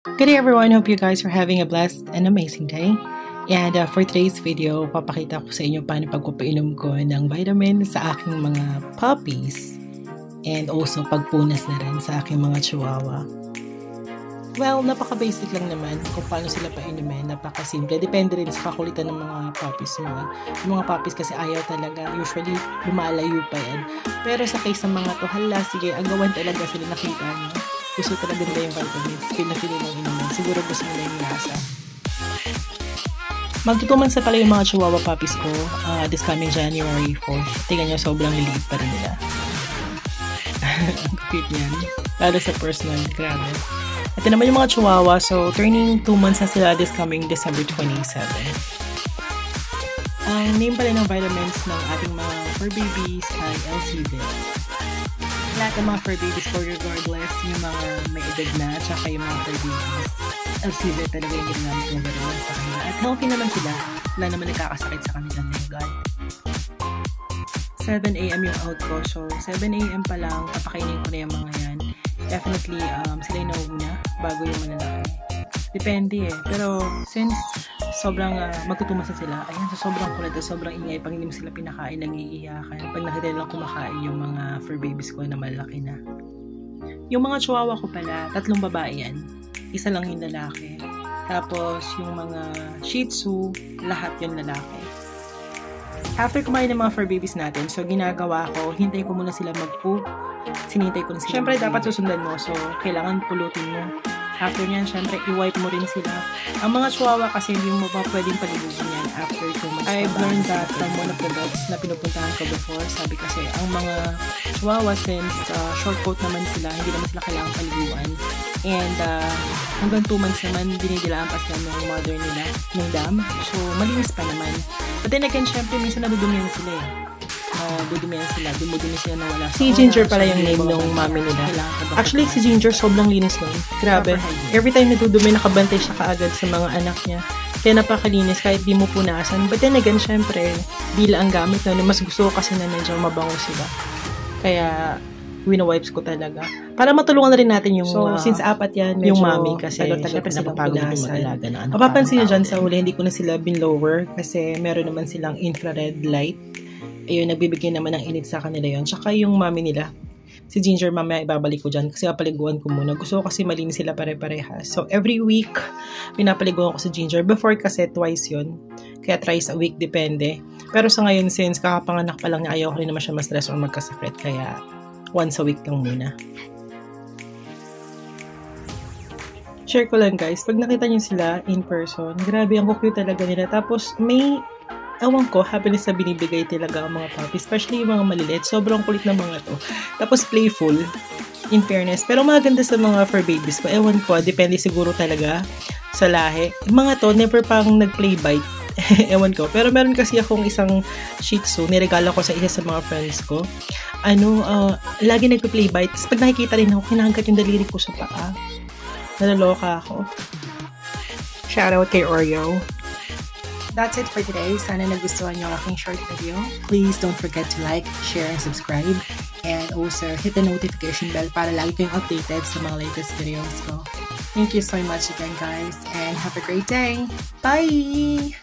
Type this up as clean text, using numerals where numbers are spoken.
Good day everyone, hope you guys are having a blessed and amazing day. And for today's video, papakita ko sa inyo paano pagpapainom ko ng vitamin sa aking mga puppies. And also pagpunas na rin sa aking mga chihuahua. Well, napaka-basic lang naman kung paano sila painumin, napaka-simple. Depende rin sa kakulitan ng mga puppies mo. Yung mga puppies kasi ayaw talaga, usually lumalayo pa yan. Pero sa case ng mga to, hala, sige, agawan talaga sila, nakita nyo. Gusto talaga nila yung vitamins, feel lang inumin. Siguro gusto nila yung lasa. Magtutuman sa pala yung mga chihuahua puppies ko this coming January 4th. Tingnan nyo, sobrang liliit pa rin nila. Ang cute niyan. Lalo sa personal, grabe. At naman yung mga chihuahua, so turning 2 months na sila this coming December 27. Ang name pala ng vitamins ng ating mga fur babies ay LCV. Lahat ng mga fur babies ko, regardless yung mga may edad na, tsaka yung mga fur babies, LCV talaga yung ginamit ng gano'n sa kanila. At healthy naman sila, wala naman nagkakasakit sa kanila ng God. 7 AM yung out ko, so 7 AM pa lang, papakainin ko na yung mga yan. Definitely, sila yung nauuna bago yung malalaki. Depende eh. Pero since sobrang magtutumas na sila, ayun, so sobrang kulit at sobrang ingay. Pag hindi mo sila pinakain, nag-iiyakan. Pag nakita nilang kumakain yung mga fur babies ko na malaki na. Yung mga chihuahua ko pala, 3 babae yan. Isa lang yung lalaki. Tapos yung mga shih tzu, lahat yung lalaki. After kumain ng mga fur babies natin, so ginagawa ko, hintayin ko muna sila mag-poop. Sinintay ko na sila. Siyempre, dapat susundan mo. So, kailangan pulutin mo. After nyan, siyempre, i-wipe mo rin sila. Ang mga chihuahua kasi hindi mo pa pwedeng palibugin yan after 2 months. I've learned that from one of the dogs na pinupuntahan ko before. Sabi kasi, ang mga chihuahua, since short coat naman sila, hindi naman sila kailangan paliguan. And hanggang 2 months naman, dinidilaan pa sila ng mother nila, ng dam. So, malinis pa naman. But then again, syempre, minsan nadudumihan sila eh. Dudumihan sila, dumudumi sila na wala. Si Ginger pala yung name ng mami nila. Actually, si Ginger sobrang linis nun. Grabe. Every time nadudumi, nakabantay siya kaagad sa mga anak niya. Kaya napakalinis kahit di mo punasan. But then again, syempre, dila ang gamit na. Mas gusto ko kasi na medyo mabango sila. Kaya, wina-wipes ko talaga. Para matulungan na rin natin yung since 4 yan, medyo yung mami kasi talaga silang punasan. Mapapansin nyo dyan sa huli, hindi ko na sila binlower kasi meron naman silang infrared light. Ayun, nagbibigay naman ng init sa kanila yon. Tsaka yung mami nila, si Ginger, mamaya ibabalik ko dyan kasi papaliguan ko muna. Gusto ko kasi malinis sila pare-parehas. So, every week, pinapaliguan ko si Ginger. Before kasi, twice yon. Kaya thrice a week, depende. Pero sa ngayon, since kakapanganak pa lang niya, ayaw ko rin naman siya ma-stress or magkasakit. Kaya, once a week lang muna. Share ko lang guys, pag nakita niyo sila in person, grabe, ang cute talaga nila. Tapos, may ewan ko, happiness na binibigay talaga ang mga puppies, especially yung mga maliliit. Sobrang kulit na mga to. Tapos playful, in fairness. Pero maganda sa mga fur babies ko. Ewan ko, depende siguro talaga sa lahi. Yung mga to, never pang nag-play bite. Ewan ko. Pero meron kasi akong isang shih tzu, niregala ko sa isa sa mga friends ko. Lagi nagpa-play bite. Tapos pag nakikita rin ako, kinangkat yung daliri ko sa paa. Nalaloka ako. Shoutout kay Oreo. That's it for today. Sana nagustuhan niyo ang aking short video. Please don't forget to like, share, and subscribe. And also, hit the notification bell para lagi kayong updated sa mga latest videos ko. Thank you so much again, guys. And have a great day. Bye!